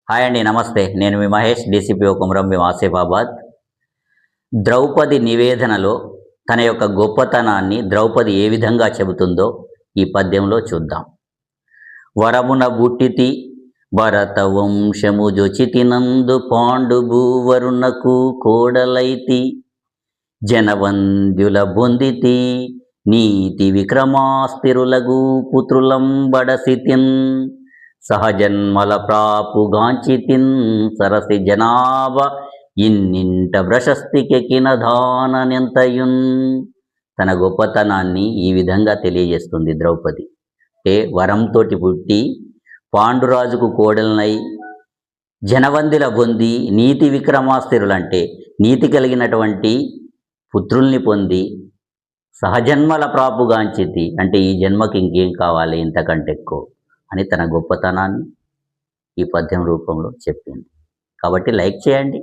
Hi అండి, నమస్తే. నేను మీ మహేష్, డీసీపీఓ కుమరంభీం ఆసిఫాబాద్. ద్రౌపది నివేదనలో తన యొక్క గొప్పతనాన్ని ద్రౌపది ఏ విధంగా చెబుతుందో ఈ పద్యంలో చూద్దాం. వరమున బుట్టితి భరత వంశము జొచితినందు పాండుభూవరునకు కోడలైతి, జనవంద్యుల బొందితి నీతి విక్రమాస్తిరులగు పుత్రులంబడసితిన్, సహజన్మల ప్రాపుగాంచితిన్ సరసి జనాభ ఇన్నింట ప్రశస్తికెకిన దాననెంతయున్. తన గొప్పతనాన్ని ఈ విధంగా తెలియజేస్తుంది ద్రౌపది. అంటే వరంతో పుట్టి పాండురాజుకు కోడలనై జనవందిల పొంది నీతి విక్రమాస్తిరులంటే నీతి కలిగినటువంటి పుత్రుల్ని పొంది సహజన్మల ప్రాపుగాంచితి అంటే ఈ జన్మకి ఇంకేం కావాలి ఇంతకంటే ఎక్కువ అని తన గొప్పతనాన్ని ఈ పద్యం రూపంలో చెప్పింది. కాబట్టి లైక్ చేయండి.